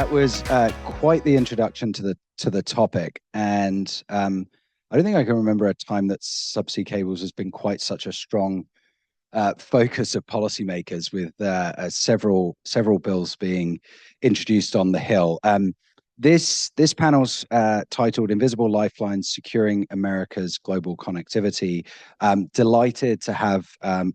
That was quite the introduction to the topic, and I don't think I can remember a time that subsea cables has been quite such a strong focus of policymakers, with several bills being introduced on the Hill. This panel's titled "Invisible Lifelines: Securing America's Global Connectivity." Delighted to have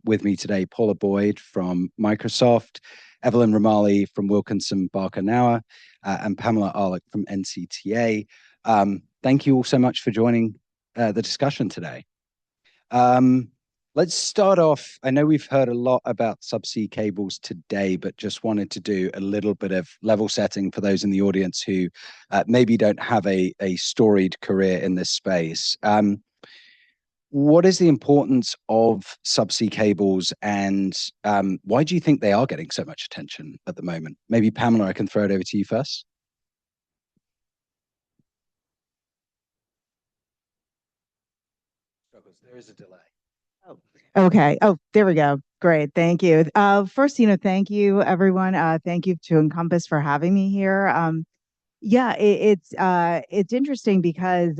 with me today Paula Boyd from Microsoft, Evelyn Romali from Wilkinson Barker Knauer, and Pamela Arluk from NCTA. Thank you all so much for joining the discussion today. Let's start off. I know we've heard a lot about subsea cables today, but just wanted to do a little bit of level setting for those in the audience who maybe don't have a storied career in this space. What is the importance of subsea cables, and why do you think they are getting so much attention at the moment? Maybe Pamela, I can throw it over to you first. There is a delay. Oh, okay. Oh, there we go. Great. Thank you. First, thank you, everyone. Thank you to INCOMPAS for having me here. Yeah, it's interesting because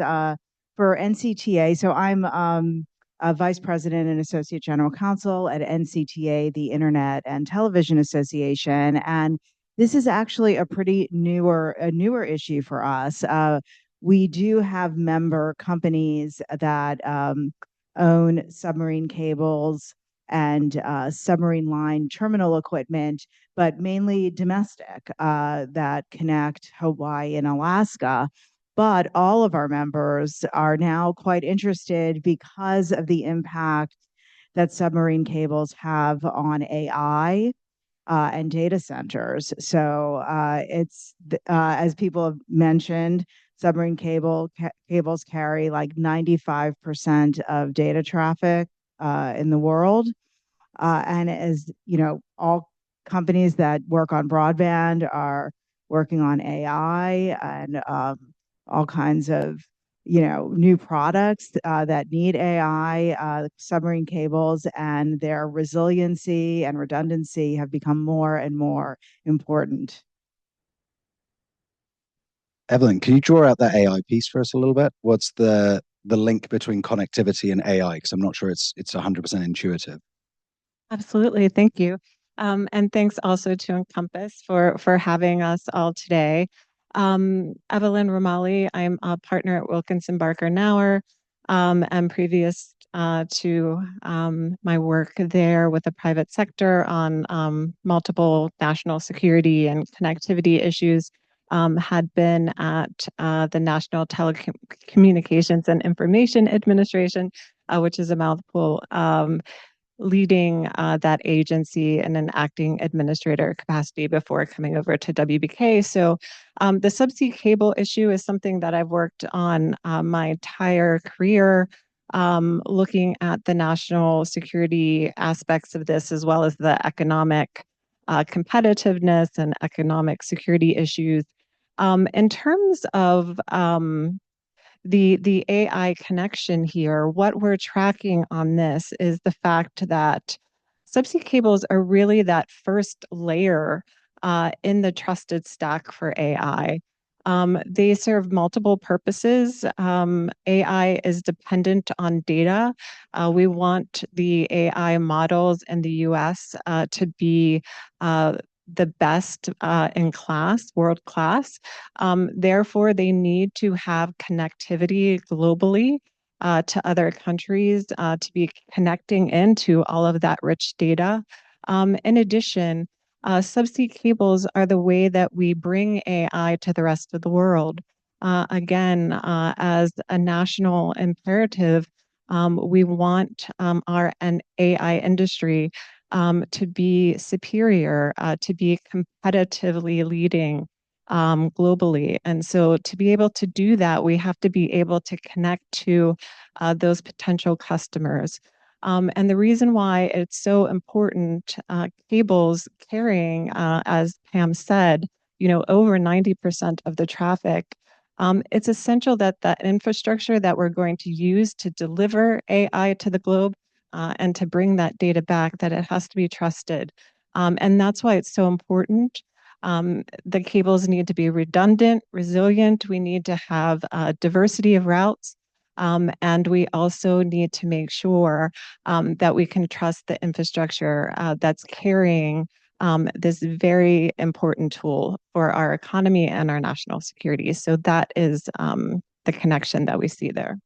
for NCTA, so I'm a vice president and associate general counsel at NCTA, the Internet and Television Association, and this is actually a pretty newer issue for us. We do have member companies that own submarine cables and submarine line terminal equipment, but mainly domestic, that connect Hawaii and Alaska. But all of our members are now quite interested because of the impact that submarine cables have on AI and data centers. So as people have mentioned, submarine cables carry like 95% of data traffic in the world. And as you know, all companies that work on broadband are working on AI and all kinds of new products that need AI. Submarine cables and their resiliency and redundancy have become more and more important. Evelyn, can you draw out that AI piece for us a little bit? What's the link between connectivity and AI? Because I'm not sure it's 100% intuitive. Absolutely, thank you, and thanks also to INCOMPAS for having us all today. Evelyn Romali, I'm a partner at Wilkinson Barker Knauer, and previous to my work there with the private sector on multiple national security and connectivity issues. Had been at the National Telecommunications and Information Administration, which is a mouthful, leading that agency in an acting administrator capacity before coming over to WBK. So the subsea cable issue is something that I've worked on my entire career, looking at the national security aspects of this, as well as the economic competitiveness and economic security issues. In terms of the AI connection here, what we're tracking on this is the fact that subsea cables are really that first layer in the trusted stack for AI. They serve multiple purposes. AI is dependent on data. We want the AI models in the US to be the best in class, world class. Therefore, they need to have connectivity globally to other countries to be connecting into all of that rich data. In addition, subsea cables are the way that we bring AI to the rest of the world. Again, as a national imperative, we want our AI industry to be superior, to be competitively leading globally. And so to be able to do that, we have to be able to connect to those potential customers. And the reason why it's so important, cables carrying, as Pam said, over 90% of the traffic, it's essential that that infrastructure that we're going to use to deliver AI to the globe and to bring that data back, that it has to be trusted. And that's why it's so important. The cables need to be redundant, resilient. We need to have a diversity of routes. And we also need to make sure that we can trust the infrastructure that's carrying this very important tool for our economy and our national security. So that is the connection that we see there.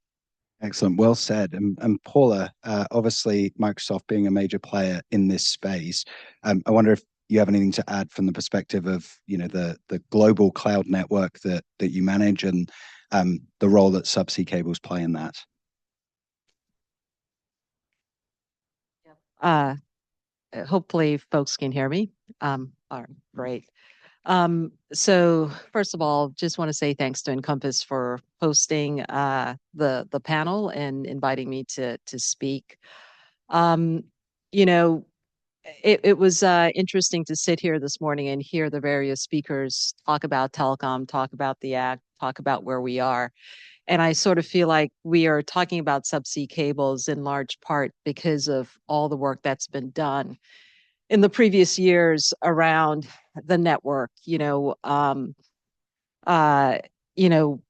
Excellent. Well said. And Paula, obviously, Microsoft being a major player in this space, I wonder if you have anything to add from the perspective of, the global cloud network that you manage and the role that subsea cables play in that. Hopefully folks can hear me. All right, great. So first of all, just want to say thanks to NCOMPAS for hosting the panel and inviting me to speak. Um, you know, it was interesting to sit here this morning and hear the various speakers talk about telecom, talk about the act, talk about where we are. And I sort of feel like we are talking about subsea cables in large part because of all the work that's been done in the previous years around the network, uh, you know,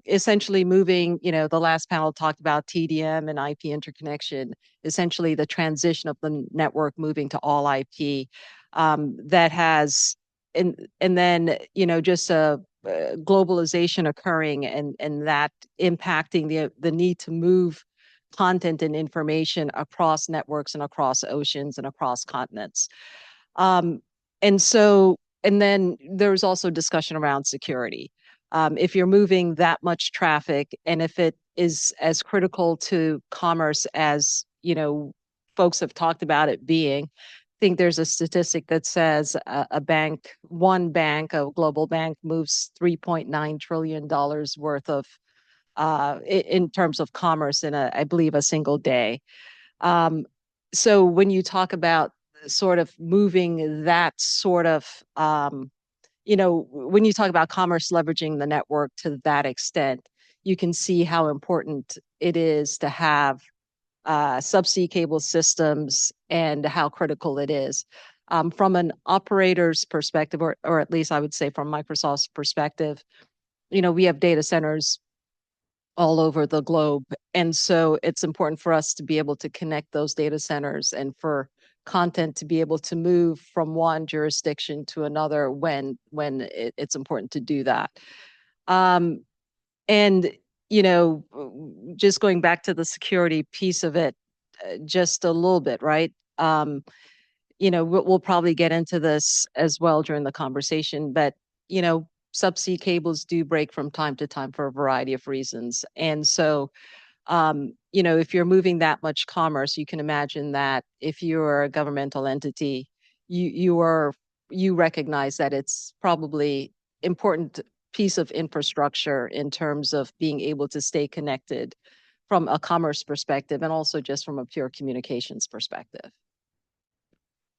essentially moving, the last panel talked about TDM and IP interconnection, essentially the transition of the network moving to all IP that has, and then, just a globalization occurring and that impacting the need to move content and information across networks and across oceans and across continents. Um, and so, and then there's also discussion around security. If you're moving that much traffic and if it is as critical to commerce as, folks have talked about it being, I think there's a statistic that says one bank, a global bank, moves $3.9 trillion worth of in terms of commerce in I believe, a single day. So when you talk about sort of moving that sort of, when you talk about commerce leveraging the network to that extent, you can see how important it is to have subsea cable systems and how critical it is. From an operator's perspective, or at least I would say from Microsoft's perspective, we have data centers all over the globe. And so it's important for us to be able to connect those data centers and for content to be able to move from one jurisdiction to another when it's important to do that. And just going back to the security piece of it, just a little bit, right? We'll probably get into this as well during the conversation, but subsea cables do break from time to time for a variety of reasons. And so, if you're moving that much commerce, you can imagine that if you're a governmental entity, you recognize that it's probably important piece of infrastructure in terms of being able to stay connected from a commerce perspective and also just from a pure communications perspective.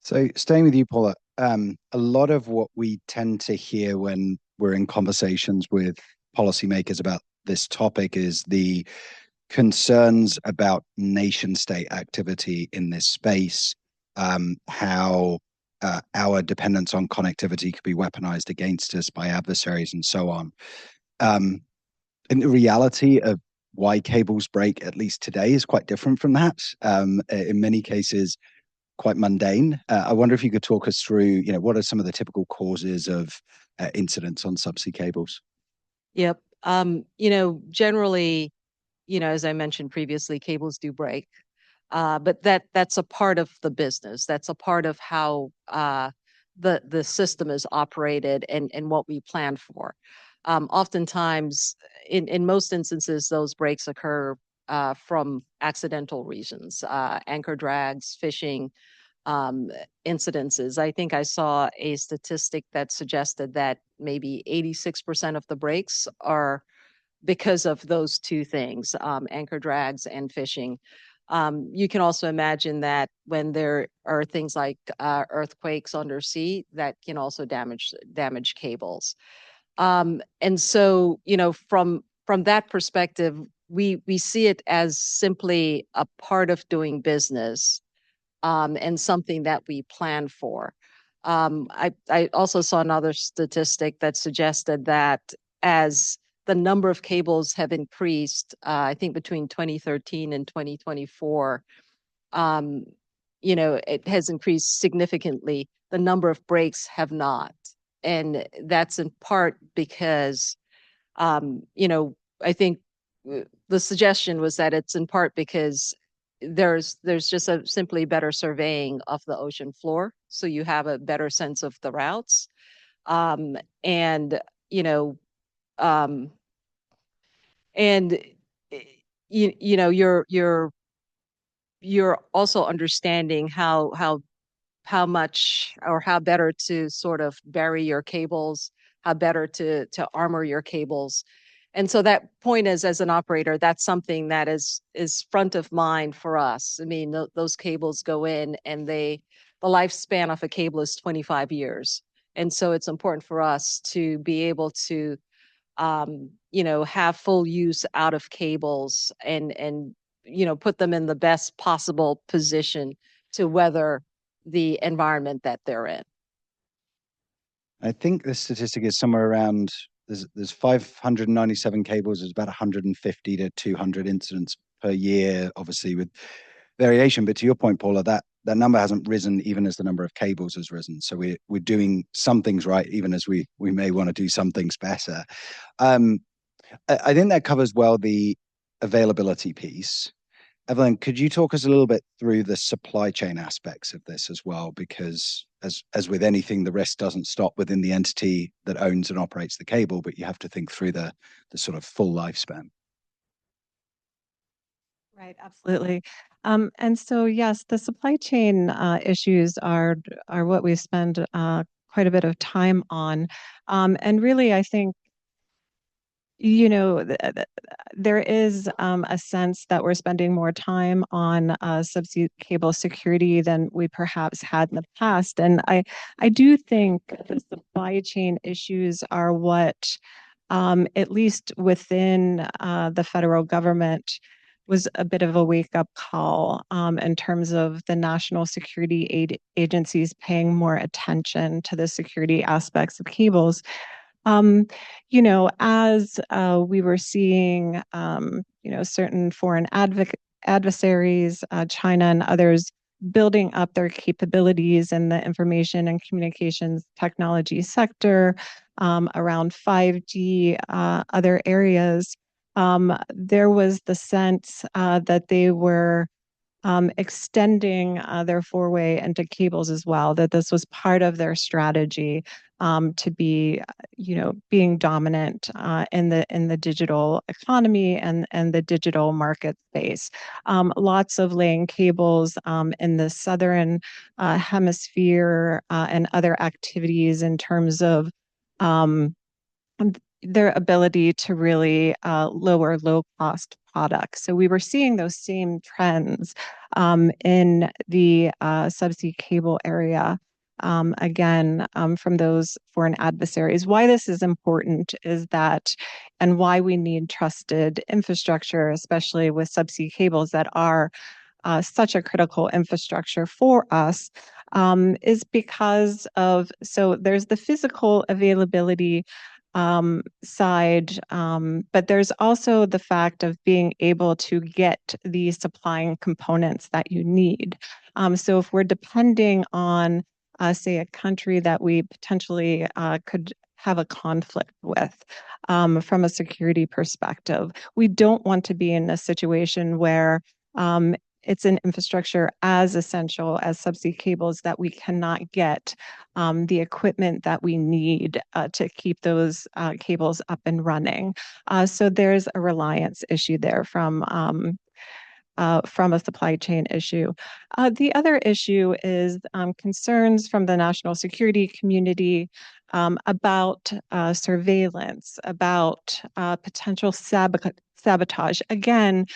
So staying with you, Paula, a lot of what we tend to hear when we're in conversations with policymakers about this topic is the concerns about nation state activity in this space, how our dependence on connectivity could be weaponized against us by adversaries and so on. And the reality of why cables break, at least today, is quite different from that. In many cases, quite mundane. I wonder if you could talk us through, what are some of the typical causes of incidents on subsea cables? Yep. Generally, as I mentioned previously, cables do break. But that's a part of the business. That's a part of how the system is operated and what we plan for. Oftentimes, in most instances, those breaks occur from accidental reasons, anchor drags, fishing, incidences. I think I saw a statistic that suggested that maybe 86% of the breaks are because of those two things, anchor drags and fishing. You can also imagine that when there are things like earthquakes undersea, that can also damage cables. And so, from that perspective, we see it as simply a part of doing business and something that we plan for. I also saw another statistic that suggested that as the number of cables have increased, I think between 2013 and 2024, it has increased significantly. The number of breaks have not. And that's in part because, I think the suggestion was that it's in part because there's just a simply better surveying of the ocean floor, so you have a better sense of the routes, and you know um and you're also understanding how much or how better to sort of bury your cables, how better to armor your cables. And so that point is, as an operator, that's something that is front of mind for us. I mean, those cables go in, and the lifespan of a cable is 25 years. And so it's important for us to be able to have full use out of cables, and put them in the best possible position to weather the environment that they're in. I think the statistic is somewhere around there's 597 cables. There's about 150 to 200 incidents per year, obviously with variation. But to your point, Paula, that number hasn't risen even as the number of cables has risen. So we're doing some things right, even as we may want to do some things better. I think that covers well the availability piece. Evelyn, could you talk us a little bit through the supply chain aspects of this as well? Because as with anything, the risk doesn't stop within the entity that owns and operates the cable, but you have to think through the sort of full lifespan. Right, absolutely. And so, yes, the supply chain issues are what we spend quite a bit of time on. And really, I think there is a sense that we're spending more time on subsea cable security than we perhaps had in the past. And I do think the supply chain issues are what, at least within the federal government, was a bit of a wake-up call in terms of the national security agencies paying more attention to the security aspects of cables. As we were seeing, certain foreign adversaries, China and others, building up their capabilities in the information and communications technology sector, around 5G, other areas, there was the sense that they were extending their foray into cables as well, that this was part of their strategy to be, being dominant in the digital economy and the digital market space. Lots of laying cables in the southern hemisphere and other activities in terms of their ability to really lower low-cost products. So we were seeing those same trends in the subsea cable area, again, from those foreign adversaries. Why this is important is that, and why we need trusted infrastructure, especially with subsea cables that are such a critical infrastructure for us, is because of, so there's the physical availability side, but there's also the fact of being able to get the supplying components that you need. So if we're depending on, say, a country that we potentially could have a conflict with from a security perspective, we don't want to be in a situation where it's an infrastructure as essential as subsea cables that we cannot get the equipment that we need to keep those cables up and running. So there's a reliance issue there from a supply chain issue. The other issue is concerns from the national security community about surveillance, about potential sabotage. Again,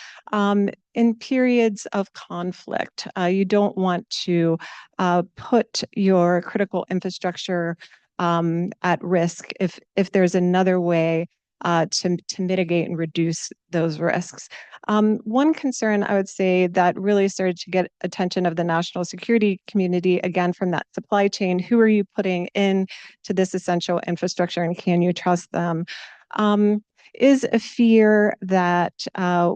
in periods of conflict, you don't want to put your critical infrastructure at risk if there's another way to mitigate and reduce those risks. One concern I would say that really started to get attention of the national security community, again, from that supply chain, who are you putting in to this essential infrastructure and can you trust them? Is a fear that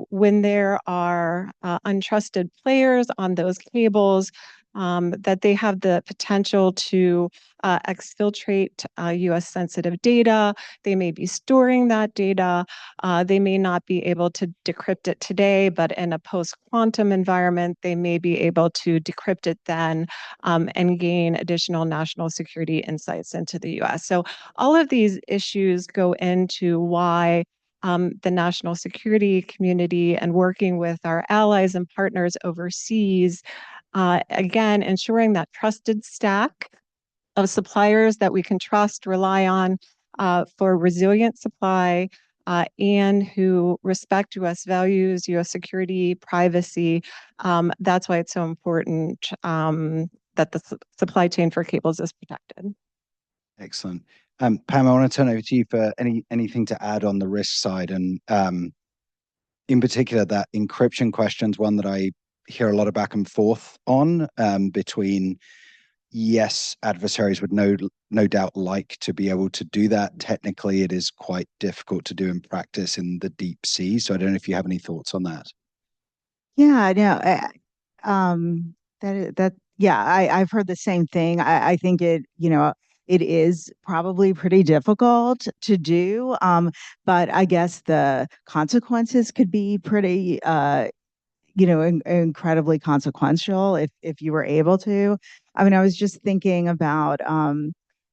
when there are untrusted players on those cables, that they have the potential to exfiltrate US sensitive data. They may be storing that data. They may not be able to decrypt it today, but in a post-quantum environment, they may be able to decrypt it then and gain additional national security insights into the US. So all of these issues go into why the national security community and working with our allies and partners overseas, again, ensuring that trusted stack of suppliers that we can trust, rely on for resilient supply, and who respect US values, US security, privacy. That's why it's so important that the supply chain for cables is protected. Excellent. Pam, I want to turn over to you for anything to add on the risk side, and in particular, that encryption question's one that I hear a lot of back and forth on between, yes, adversaries would no doubt like to be able to do that. Technically, it is quite difficult to do in practice in the deep sea. So I don't know if you have any thoughts on that. Yeah, I've heard the same thing. I think it is probably pretty difficult to do. But I guess the consequences could be pretty, incredibly consequential if you were able to. I mean, I was just thinking about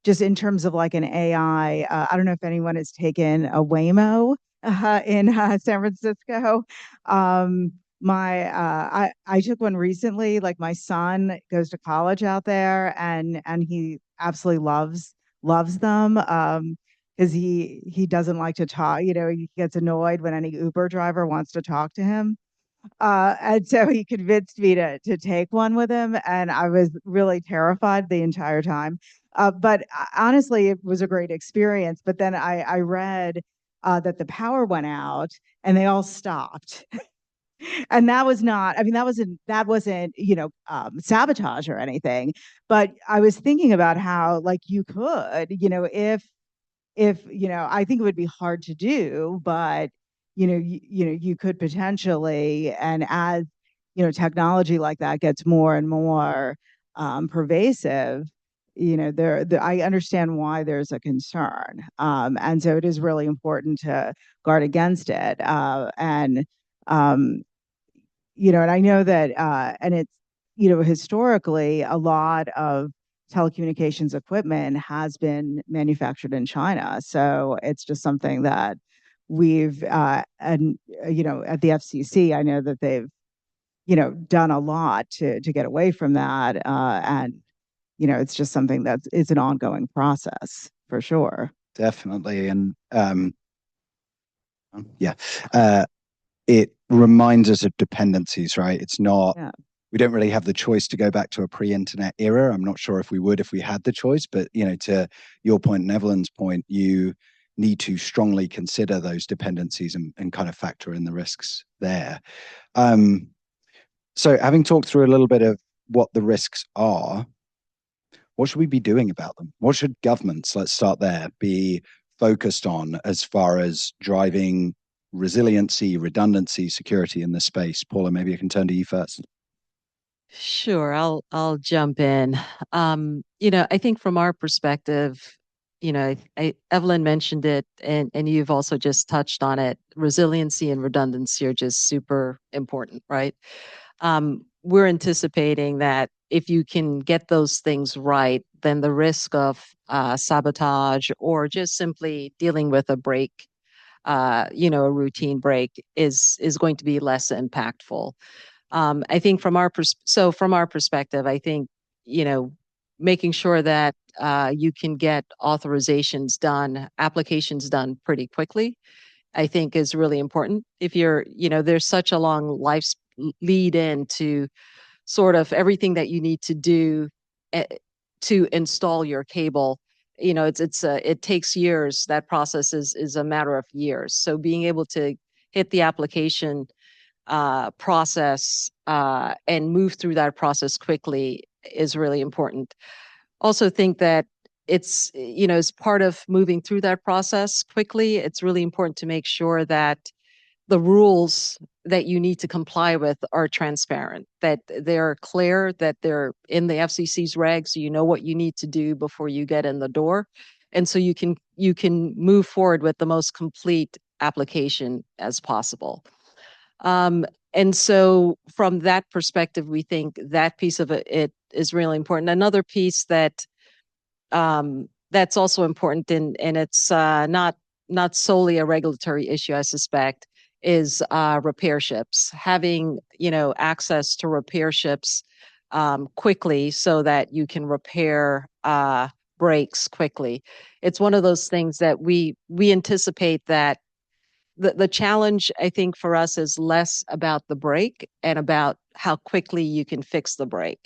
just in terms of like an AI. I don't know if anyone has taken a Waymo in San Francisco. I took one recently. Like my son goes to college out there, and he absolutely loves them. Because he doesn't like to talk. He gets annoyed when any Uber driver wants to talk to him. And so he convinced me to take one with him, and I was really terrified the entire time. But honestly, it was a great experience. But then I read that the power went out and they all stopped. And that was not, I mean, that wasn't sabotage or anything. But I was thinking about how like you could, if I think it would be hard to do, but you could potentially, and as technology like that gets more and more pervasive, I understand why there's a concern, and so it is really important to guard against it, and and I know that, and it's historically a lot of telecommunications equipment has been manufactured in China. So it's just something that we've, and at the FCC, I know that they've, done a lot to get away from that. And, it's just something it's an ongoing process for sure. Definitely. And it reminds us of dependencies, right? It's not, we don't really have the choice to go back to a pre-internet era. I'm not sure if we would if we had the choice, but to your point and Evelyn's point, you need to strongly consider those dependencies and kind of factor in the risks there. So having talked through a little bit of what the risks are, what should we be doing about them? What should governments, let's start there, be focused on as far as driving resiliency, redundancy, security in this space? Paula, maybe I can turn to you first. Sure, I'll jump in. I think from our perspective, Evelyn mentioned it, and you've also just touched on it. Resiliency and redundancy are just super important, right? We're anticipating that if you can get those things right, then the risk of sabotage or just simply dealing with a break, a routine break is going to be less impactful. I think from our perspective, I think making sure that you can get authorizations done, applications done pretty quickly, I think is really important. If there's such a long life lead into sort of everything that you need to do to install your cable. it takes years. That process is a matter of years. So being able to hit the application process and move through that process quickly is really important. Also think that it's, as part of moving through that process quickly, it's really important to make sure that the rules that you need to comply with are transparent, that they're clear, that they're in the FCC's regs, so you know what you need to do before you get in the door. And so you can move forward with the most complete application as possible. And so from that perspective, we think that piece of it is really important. Another piece that's also important, and it's not solely a regulatory issue, I suspect, is repair ships. Having access to repair ships quickly so that you can repair breaks quickly. It's one of those things that we anticipate that the challenge, I think, for us is less about the break and about how quickly you can fix the break.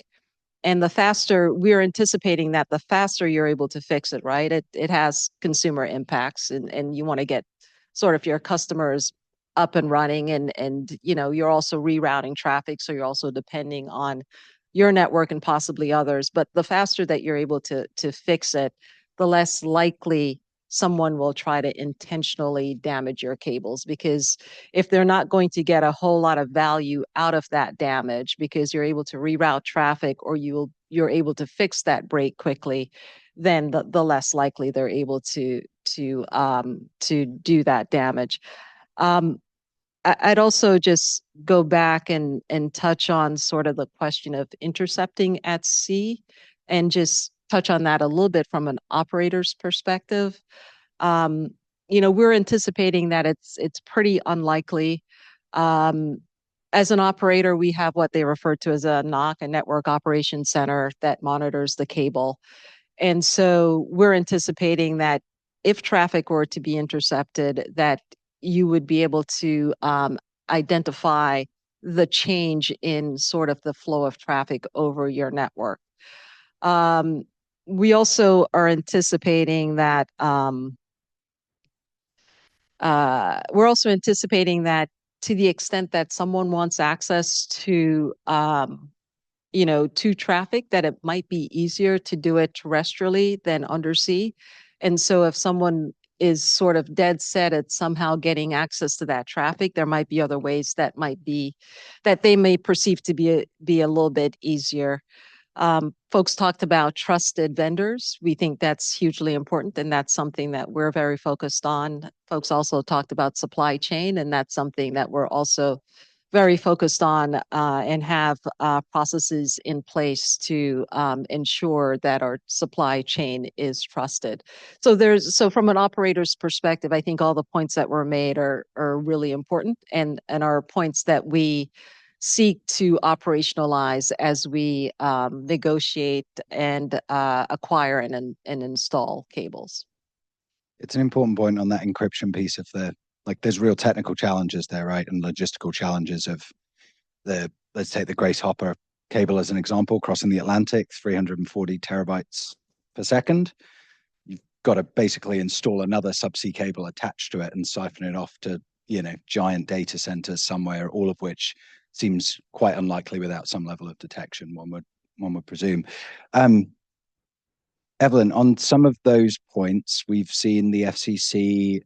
And the faster we're anticipating that, the faster you're able to fix it, right? It has consumer impacts, and you want to get sort of your customers up and running, and you're also rerouting traffic, so you're also depending on your network and possibly others. But the faster that you're able to fix it, the less likely someone will try to intentionally damage your cables, because if they're not going to get a whole lot of value out of that damage because you're able to reroute traffic, or you're able to fix that break quickly, then the less likely they're able to do that damage. I'd also just go back and touch on sort of the question of intercepting at sea, and just touch on that a little bit from an operator's perspective. We're anticipating that it's pretty unlikely. As an operator, we have what they refer to as a NOC, a Network Operations Center, that monitors the cable. And so we're anticipating that if traffic were to be intercepted, that you would be able to identify the change in sort of the flow of traffic over your network. We also are anticipating that to the extent that someone wants access to traffic, that it might be easier to do it terrestrially than undersea. And so if someone is sort of dead set at somehow getting access to that traffic, there might be other ways that they may perceive to be a little bit easier. Folks talked about trusted vendors. We think that's hugely important, and that's something that we're very focused on. Folks also talked about supply chain, and that's something that we're also very focused on, and have processes in place to ensure that our supply chain is trusted. So from an operator's perspective, I think all the points that were made are really important, and are points that we seek to operationalize as we negotiate and acquire and install cables. It's an important point on that encryption piece of there's real technical challenges there, right? And logistical challenges of let's take the Grace Hopper cable as an example, crossing the Atlantic, 340 terabytes per second. You've got to basically install another subsea cable attached to it and siphon it off to, giant data centers somewhere, all of which seems quite unlikely without some level of detection, one would presume. Evelyn, on some of those points, we've seen the FCC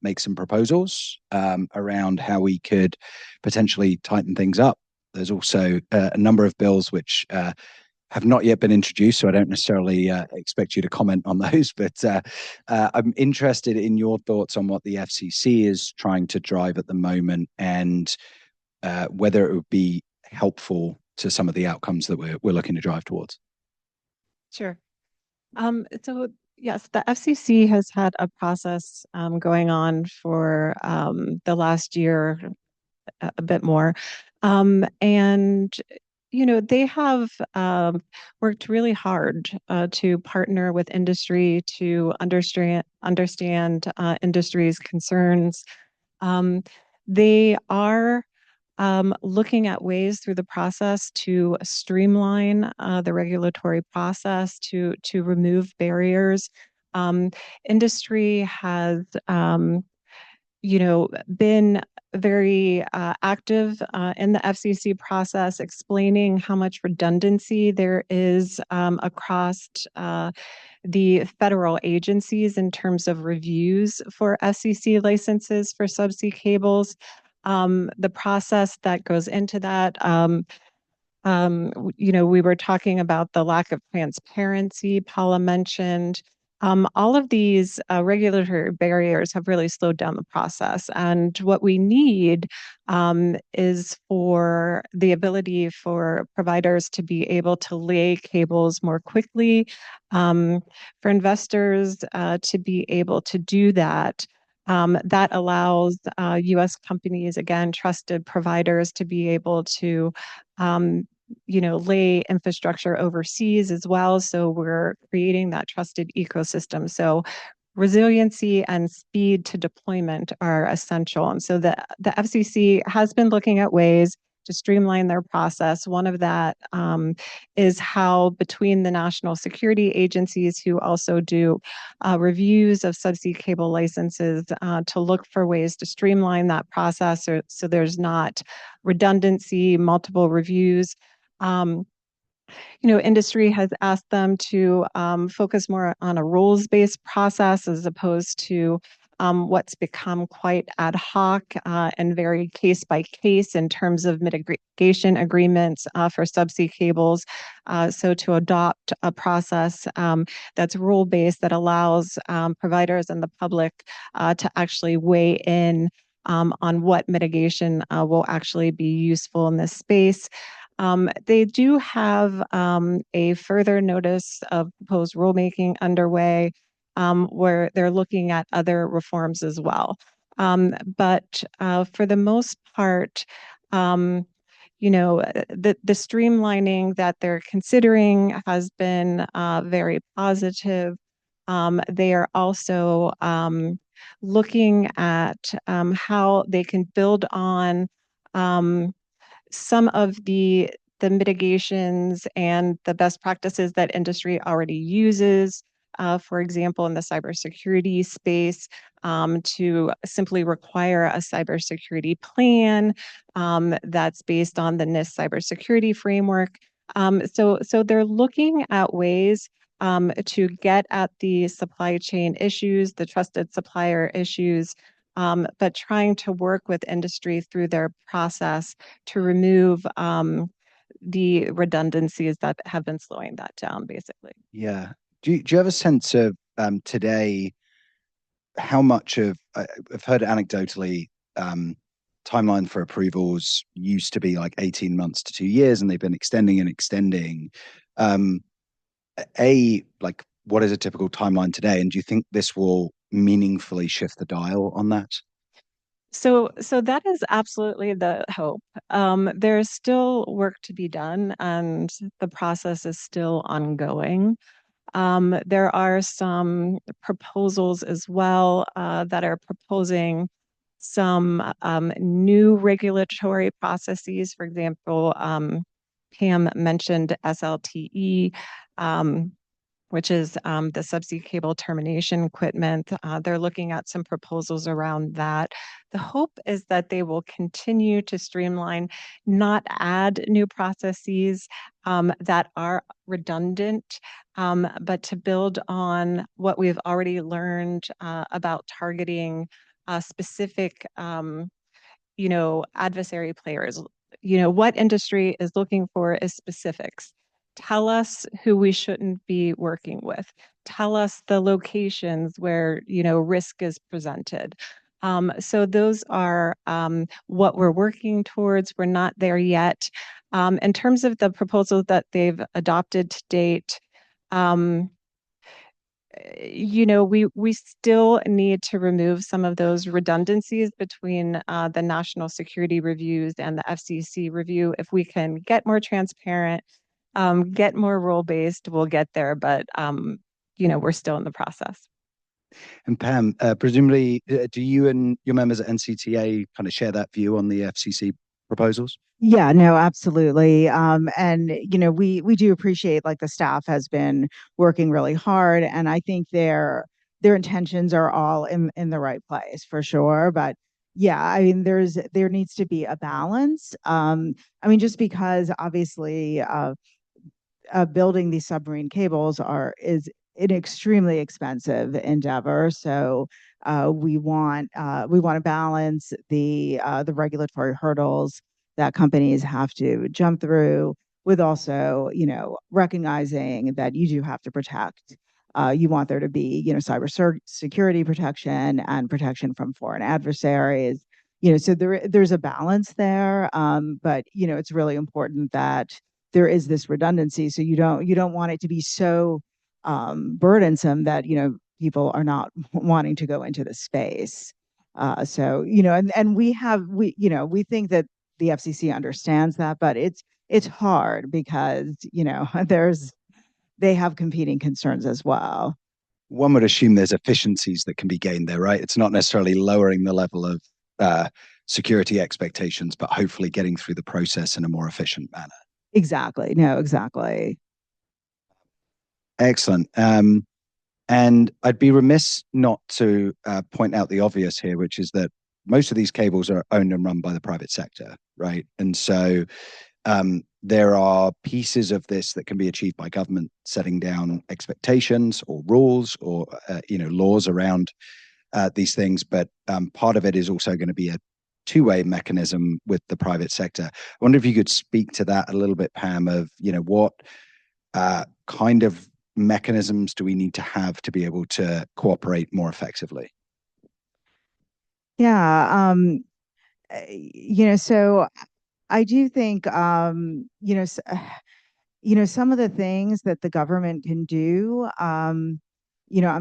make some proposals around how we could potentially tighten things up. There's also a number of bills which have not yet been introduced, so I don't necessarily expect you to comment on those, but I'm interested in your thoughts on what the FCC is trying to drive at the moment, and whether it would be helpful to some of the outcomes that we're looking to drive towards. Sure. So yes, the FCC has had a process going on for the last year, a bit more, and they have worked really hard to partner with industry to understand industry's concerns. They are looking at ways through the process to streamline the regulatory process, to remove barriers Industry has, been very active in the FCC process, explaining how much redundancy there is across the federal agencies in terms of reviews for FCC licenses for subsea cables. The process that goes into that. We were talking about the lack of transparency Paula mentioned. All of these regulatory barriers have really slowed down the process. And what we need is for the ability for providers to be able to lay cables more quickly, for investors to be able to do that. That allows US companies, again, trusted providers, to be able to lay infrastructure overseas as well. So we're creating that trusted ecosystem. So resiliency and speed to deployment are essential. And so the FCC has been looking at ways to streamline their process. One of that is how between the national security agencies, who also do reviews of subsea cable licenses, to look for ways to streamline that process so there's not redundancy, multiple reviews. Industry has asked them to focus more on a rules-based process as opposed to what's become quite ad hoc and very case by case in terms of mitigation agreements for subsea cables. So to adopt a process that's rule-based, that allows providers and the public to actually weigh in on what mitigation will actually be useful in this space. They do have a further notice of proposed rulemaking underway where they're looking at other reforms as well. But for the most part, the streamlining that they're considering has been very positive. They are also looking at how they can build on some of the mitigations and the best practices that industry already uses, for example, in the cybersecurity space, to simply require a cybersecurity plan that's based on the NIST cybersecurity framework. So they're looking at ways to get at the supply chain issues, the trusted supplier issues, but trying to work with industry through their process to remove the redundancies that have been slowing that down, basically. Yeah. Do you have a sense of today how much of I've heard anecdotally timeline for approvals used to be like 18 months to 2 years, and they've been extending and extending. Like, what is a typical timeline today? And do you think this will meaningfully shift the dial on that? So that is absolutely the hope. There's still work to be done, and the process is still ongoing. There are some proposals as well that are proposing some new regulatory processes. For example, Pam mentioned SLTE, which is the subsea cable termination equipment. They're looking at some proposals around that. The hope is that they will continue to streamline, not add new processes that are redundant, but to build on what we've already learned about targeting specific adversary players. What industry is looking for is specifics. Tell us who we shouldn't be working with. Tell us the locations where, risk is presented. So those are what we're working towards. We're not there yet. In terms of the proposals that they've adopted to date, we still need to remove some of those redundancies between the national security reviews and the FCC review. If we can get more transparent, get more role-based, we'll get there, but we're still in the process. And Pam, presumably, do you and your members at NCTA kind of share that view on the FCC proposals? Yeah, no, absolutely. And we do appreciate like the staff has been working really hard, and I think their intentions are all in the right place for sure. But yeah, I mean, there needs to be a balance. I mean, just because obviously building these submarine cables is an extremely expensive endeavor. So we want to balance the regulatory hurdles that companies have to jump through with also, recognizing that you do have to protect. You want there to be, cyber security protection and protection from foreign adversaries. So there's a balance there, but it's really important that there is this redundancy, so you don't want it to be so burdensome that people are not wanting to go into the space. So and we think that the FCC understands that, but it's hard because they have competing concerns as well. One would assume there's efficiencies that can be gained there, right? It's not necessarily lowering the level of security expectations, but hopefully getting through the process in a more efficient manner. Exactly. No, exactly. Excellent. And I'd be remiss not to point out the obvious here, which is that most of these cables are owned and run by the private sector, right? And so there are pieces of this that can be achieved by government setting down expectations or rules or laws around these things, but part of it is also going to be a two-way mechanism with the private sector. I wonder if you could speak to that a little bit, Pam, of what kind of mechanisms do we need to have to be able to cooperate more effectively? Yeah. So I do think, some of the things that the government can do, I'm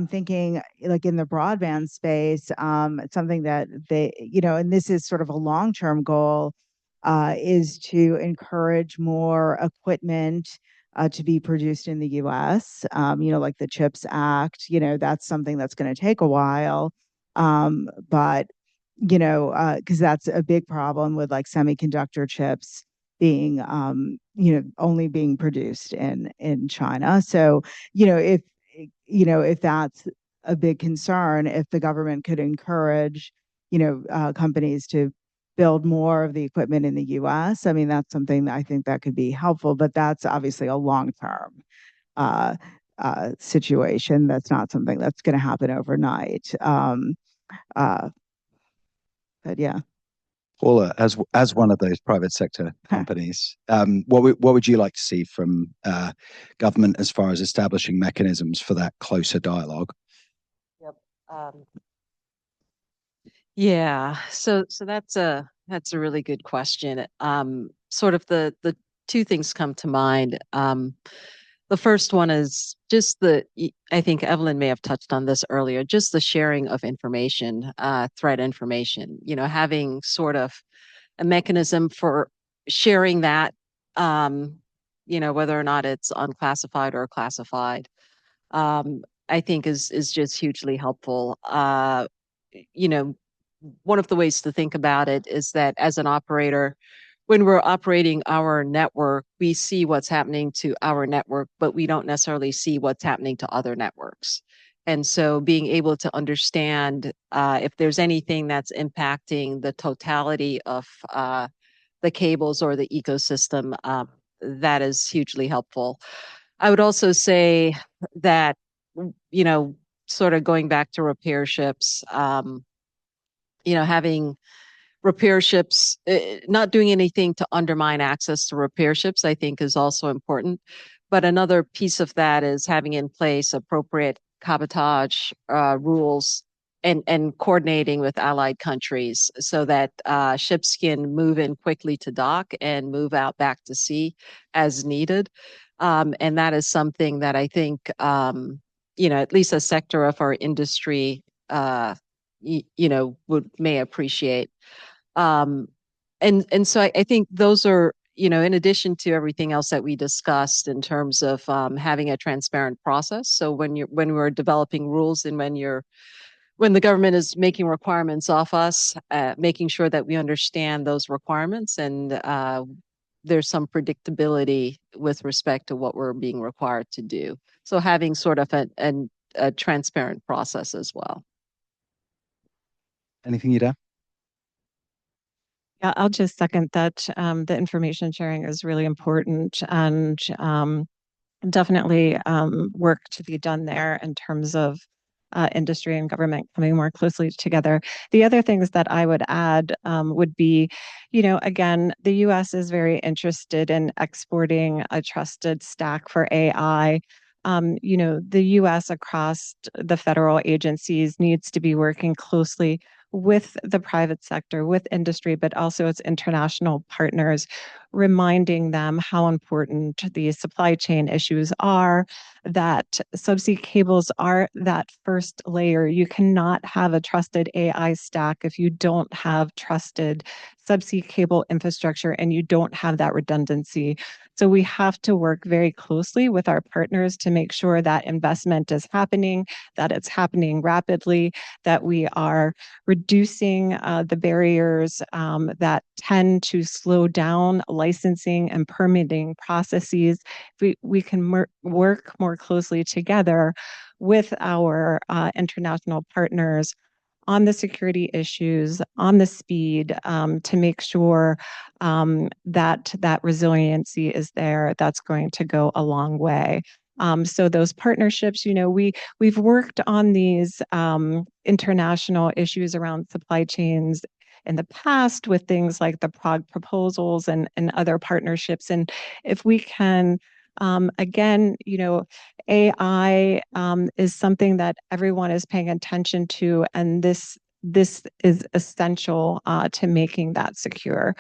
thinking like in the broadband space, something that and this is sort of a long-term goal, is to encourage more equipment to be produced in the US, like the CHIPS Act, that's something that's going to take a while. But because that's a big problem with like semiconductor chips being only being produced in China. So if that's a big concern, if the government could encourage companies to build more of the equipment in the US, I mean, that's something that I think that could be helpful, but that's obviously a long-term uh, situation. That's not something that's going to happen overnight. Uh, but yeah. Paula, as one of those private sector companies, what would you like to see from government as far as establishing mechanisms for that closer dialogue? Yep. Yeah. So that's a really good question. Sort of the two things come to mind. The first one is just I think Evelyn may have touched on this earlier, just the sharing of information, threat information, having sort of a mechanism for sharing that, whether or not it's unclassified or classified, I think is just hugely helpful. You know, One of the ways to think about it is that as an operator, when we're operating our network, we see what's happening to our network, but we don't necessarily see what's happening to other networks. And so being able to understand if there's anything that's impacting the totality of the cables or the ecosystem, that is hugely helpful. I would also say that, sort of going back to repair ships, having repair ships, not doing anything to undermine access to repair ships, I think is also important. But another piece of that is having in place appropriate cabotage rules and coordinating with allied countries so that ships can move in quickly to dock and move out back to sea as needed. And that is something that I think, at least a sector of our industry, may appreciate. And so I think those are, in addition to everything else that we discussed in terms of having a transparent process. So when we're developing rules and when you're when the government is making requirements off us, making sure that we understand those requirements and there's some predictability with respect to what we're being required to do. So having sort of a transparent process as well. Anything you'd add? Yeah, I'll just second that. The information sharing is really important, and definitely work to be done there in terms of industry and government coming more closely together. The other things that I would add would be, again, the US is very interested in exporting a trusted stack for AI. The US across the federal agencies needs to be working closely with the private sector, with industry, but also its international partners, reminding them how important the supply chain issues are, that subsea cables are that first layer. You cannot have a trusted AI stack if you don't have trusted subsea cable infrastructure and you don't have that redundancy. So we have to work very closely with our partners to make sure that investment is happening, that it's happening rapidly, that we are reducing the barriers that tend to slow down licensing and permitting processes. We can work more closely together with our international partners on the security issues, on the speed, to make sure that resiliency is there. That's going to go a long way. So those partnerships, we've worked on these international issues around supply chains in the past with things like the Prague proposals and other partnerships. And if we can, again, AI is something that everyone is paying attention to, and this is essential to making that secure.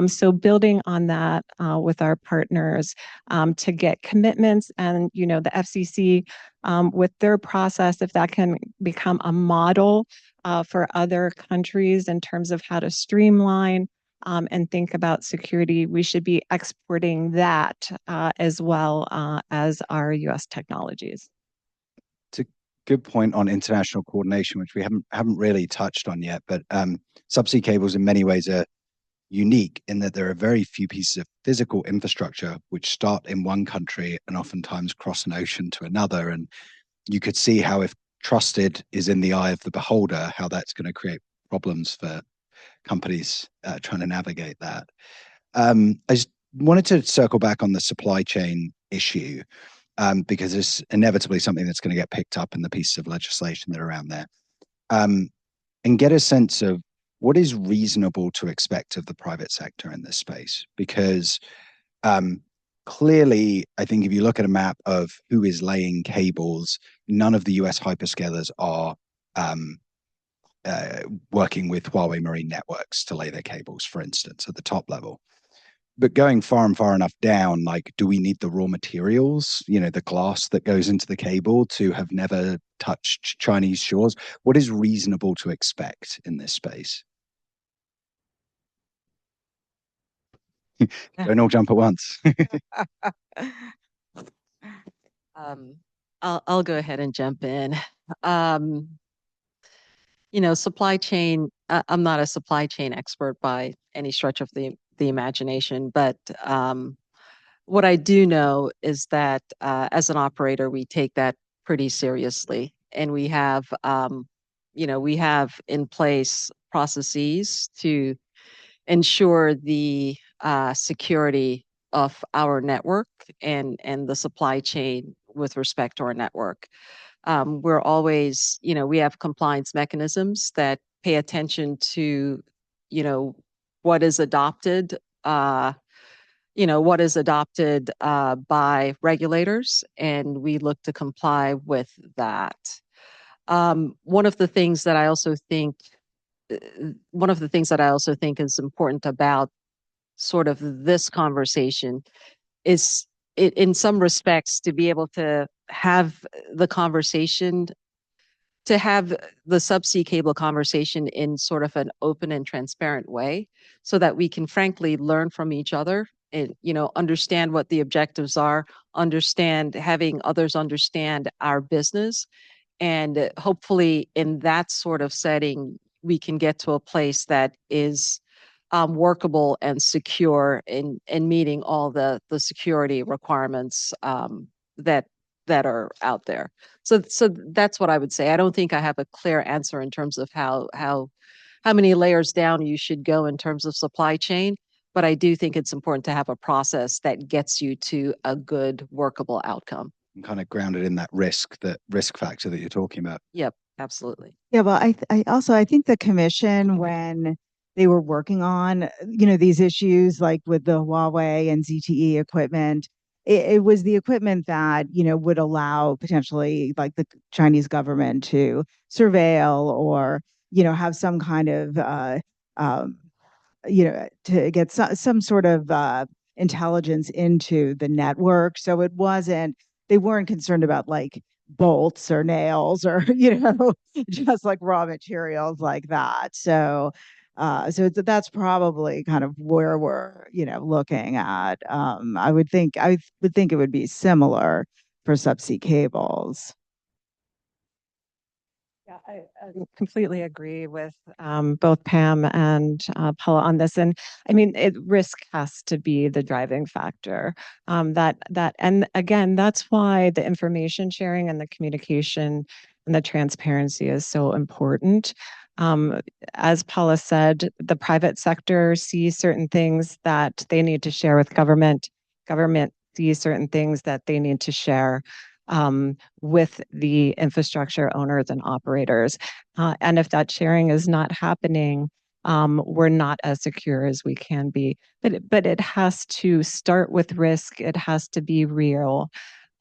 So building on that with our partners to get commitments, and the FCC with their process, if that can become a model for other countries in terms of how to streamline and think about security, we should be exporting that as well as our US technologies. It's a good point on international coordination, which we haven't really touched on yet, but subsea cables in many ways are unique in that there are very few pieces of physical infrastructure which start in one country and oftentimes cross an ocean to another. And you could see how, if trusted is in the eye of the beholder, how that's going to create problems for companies trying to navigate that. I just wanted to circle back on the supply chain issue because it's inevitably something that's going to get picked up in the pieces of legislation that are around there, and get a sense of what is reasonable to expect of the private sector in this space. Because clearly, I think if you look at a map of who is laying cables, none of the US hyperscalers are working with Huawei Marine Networks to lay their cables, for instance, at the top level. But going far and far enough down, like, do we need the raw materials, the glass that goes into the cable, to have never touched Chinese shores? What is reasonable to expect in this space? Don't all jump at once. I'll go ahead and jump in. Supply chain, I'm not a supply chain expert by any stretch of the imagination, but what I do know is that as an operator, we take that pretty seriously, and we have in place processes to ensure the security of our network and the supply chain with respect to our network. We're always, we have compliance mechanisms that pay attention to, what is adopted, by regulators, and we look to comply with that. One of the things that I also think is important about sort of this conversation is, in some respects, to be able to have the conversation, to have the subsea cable conversation in sort of an open and transparent way, so that we can frankly learn from each other and, understand what the objectives are, having others understand our business, And hopefully in that sort of setting, we can get to a place that is workable and secure in meeting all the security requirements that that are out there. So that's what I would say. I don't think I have a clear answer in terms of how many layers down you should go in terms of supply chain, but I do think it's important to have a process that gets you to a good workable outcome. And kind of grounded in that risk factor that you're talking about. Yep, absolutely. Yeah, well, I think the commission, when they were working on, these issues like with the Huawei and ZTE equipment, it was the equipment that, would allow potentially like the Chinese government to surveil or, have some kind of um, to get some sort of intelligence into the network. So they weren't concerned about like bolts or nails or, just like raw materials like that. So that's probably kind of where we're, looking at. I would think it would be similar for subsea cables. Yeah, I completely agree with both Pam and Paula on this. And I mean, risk has to be the driving factor. And again, that's why the information sharing and the communication and the transparency is so important. Um, as Paula said, the private sector sees certain things that they need to share with government. Government sees certain things that they need to share with the infrastructure owners and operators. And if that sharing is not happening, we're not as secure as we can be. But it has to start with risk. It has to be real.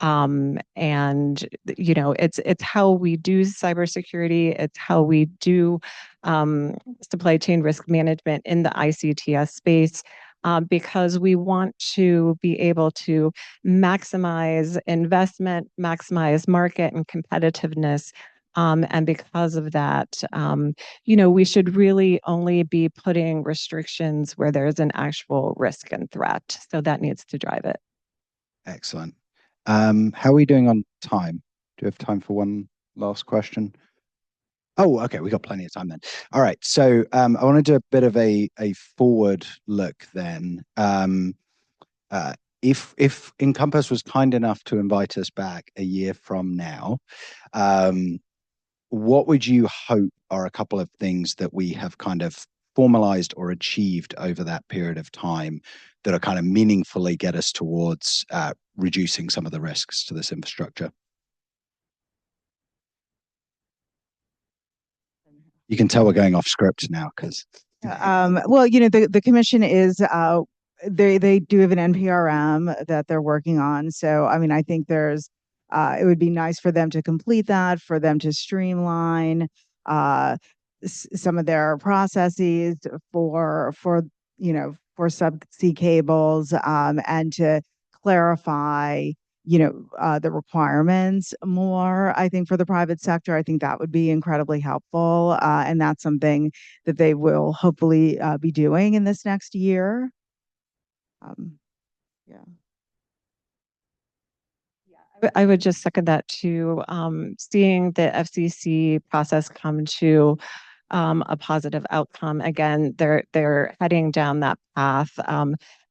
And it's how we do cybersecurity. It's how we do supply chain risk management in the ICTS space. Because we want to be able to maximize investment, maximize market and competitiveness. And because of that, we should really only be putting restrictions where there's an actual risk and threat. So that needs to drive it. Excellent. How are we doing on time? Do you have time for one last question? Oh, okay, we got plenty of time then. All right, so I want to do a bit of a forward look then. If INCOMPAS was kind enough to invite us back a year from now, what would you hope are a couple of things that we have kind of formalized or achieved over that period of time that are kind of meaningfully get us towards reducing some of the risks to this infrastructure? You can tell we're going off script now because. Well, the commission is they do have an NPRM that they're working on. So, I mean, I think it would be nice for them to complete that, for them to streamline some of their processes for subsea cables, and to clarify the requirements more. I think for the private sector, I think that would be incredibly helpful, and that's something that they will hopefully be doing in this next year. Yeah. I would just second that too. Seeing the FCC process come to a positive outcome. Again, they're heading down that path.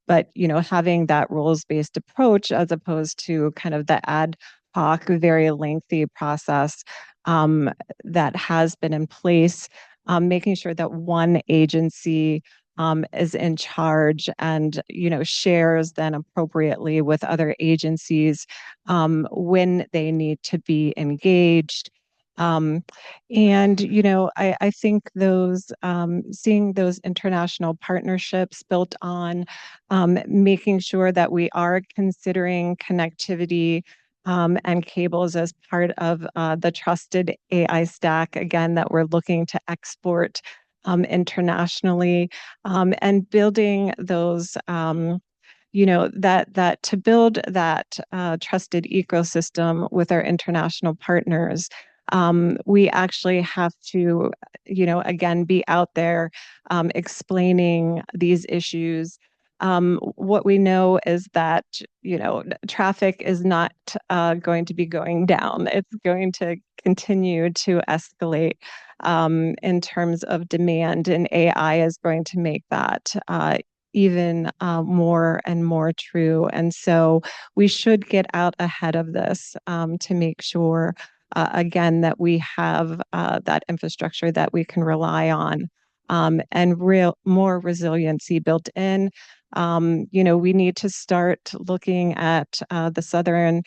But having that rules-based approach as opposed to kind of the ad hoc, very lengthy process that has been in place, making sure that one agency is in charge and shares then appropriately with other agencies when they need to be engaged. I think those seeing those international partnerships built on making sure that we are considering connectivity and cables as part of the trusted AI stack, again, that we're looking to export internationally, and building those that to build that trusted ecosystem with our international partners, we actually have to, again, be out there explaining these issues What we know is that, traffic is not going to be going down. It's going to continue to escalate in terms of demand, and AI is going to make that even more and more true. And so we should get out ahead of this to make sure, again, that we have that infrastructure that we can rely on, and more resiliency built in. We need to start looking at the southern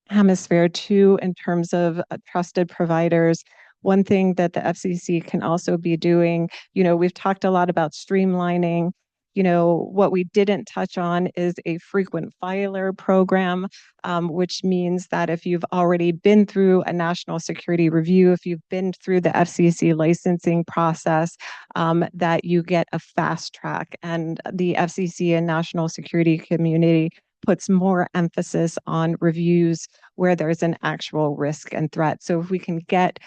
hemisphere too, in terms of trusted providers. One thing that the FCC can also be doing, we've talked a lot about streamlining. What we didn't touch on is a frequent filer program, which means that if you've already been through a national security review, if you've been through the FCC licensing process, that you get a fast track. And the FCC and national security community puts more emphasis on reviews where there's an actual risk and threat. So if we can get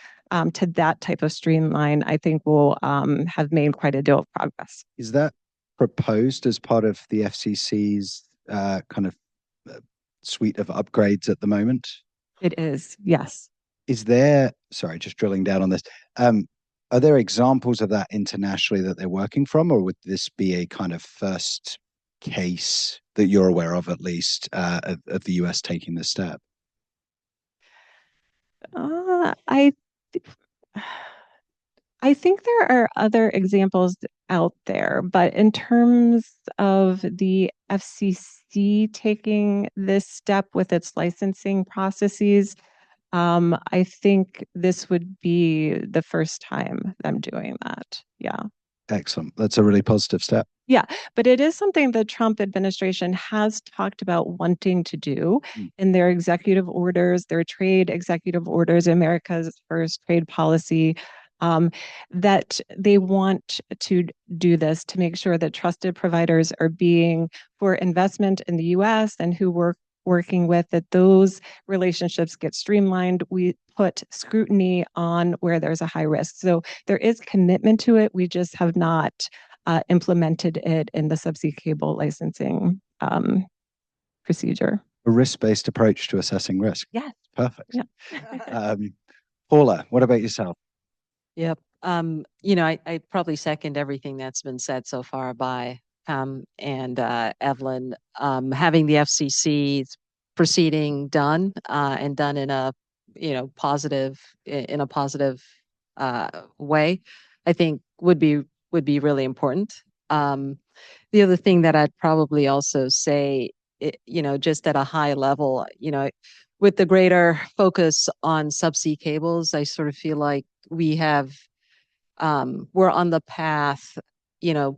to that type of streamline, I think we'll have made quite a deal of progress. Is that proposed as part of the FCC's kind of suite of upgrades at the moment? It is, yes. Is there, sorry, just drilling down on this, are there examples of that internationally that they're working from, or would this be a kind of first case that you're aware of, at least, of the US taking this step? I think there are other examples out there, but in terms of the FCC taking this step with its licensing processes, I think this would be the first time I'm doing that. Yeah. Excellent. That's a really positive step. Yeah, but it is something the Trump administration has talked about wanting to do in their executive orders, their trade executive orders, America's first trade policy, that they want to do this to make sure that trusted providers are being, for investment in the US and who we're working with, that those relationships get streamlined. We put scrutiny on where there's a high risk. So there is commitment to it. We just have not implemented it in the subsea cable licensing procedure. A risk-based approach to assessing risk. Yes. Perfect. Yeah. Paula, what about yourself? Yep. I probably second everything that's been said so far by Pam and Evelyn. Having the FCC's proceeding done and done in a positive way, I think would be really important. The other thing that I'd probably also say, just at a high level, with the greater focus on subsea cables, I sort of feel like we're on the path,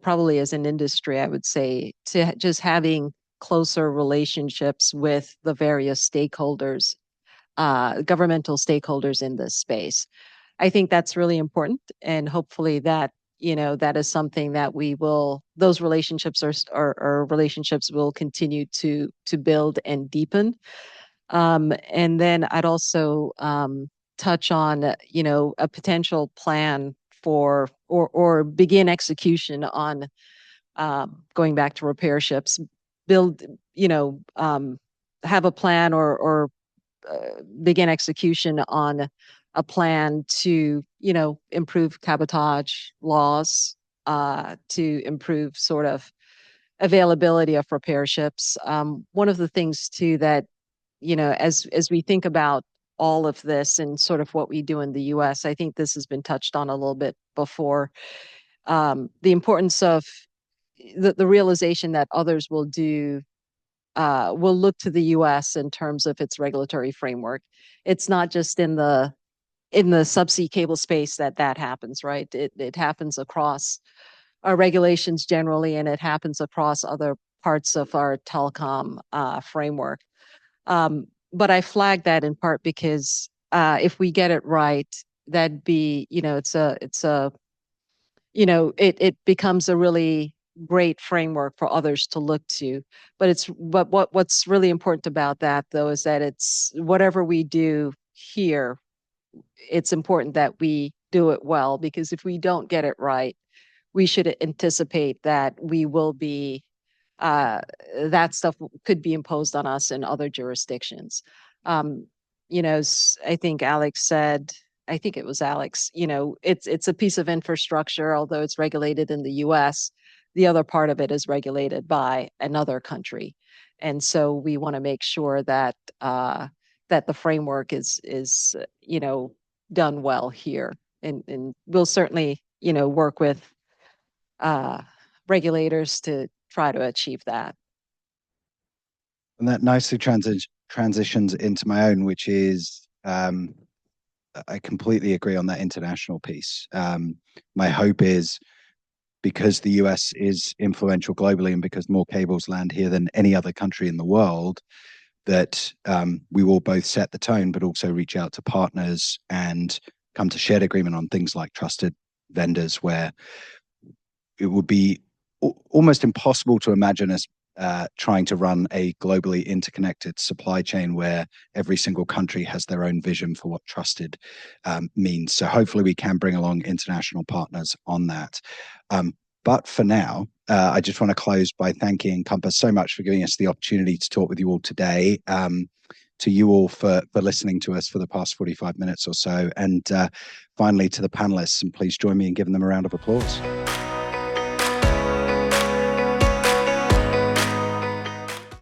probably as an industry, I would say, to just having closer relationships with the various stakeholders, governmental stakeholders in this space. I think that's really important, and hopefully that that is something that those relationships are relationships will continue to build and deepen. And then I'd also touch on a potential plan for or begin execution on going back to repair ships, build have a plan or begin execution on a plan to improve cabotage laws, to improve sort of availability of repair ships. One of the things too that as we think about all of this and sort of what we do in the US, I think this has been touched on a little bit before. The importance of the realization that others will look to the US in terms of its regulatory framework. It's not just in the subsea cable space that happens, right? It happens across our regulations generally, and it happens across other parts of our telecom framework. But I flag that in part because if we get it right, that'd be, it becomes a really great framework for others to look to. But what's really important about that, though, is that it's whatever we do here, it's important that we do it well, because if we don't get it right, we should anticipate that we will be that stuff could be imposed on us in other jurisdictions. I think Alex said, I think it was Alex, it's a piece of infrastructure, although it's regulated in the US, the other part of it is regulated by another country. And so we want to make sure that that the framework is done well here. And we'll certainly, work with regulators to try to achieve that. And that nicely transitions into my own, which is I completely agree on that international piece. My hope is, because the US is influential globally and because more cables land here than any other country in the world, that we will both set the tone, but also reach out to partners and come to shared agreement on things like trusted vendors, where it would be almost impossible to imagine us trying to run a globally interconnected supply chain where every single country has their own vision for what trusted means. So hopefully we can bring along international partners on that. But for now, I just want to close by thanking INCOMPAS so much for giving us the opportunity to talk with you all today. To you all for listening to us for the past 45 minutes or so. And finally, to the panelists, and please join me in giving them a round of applause.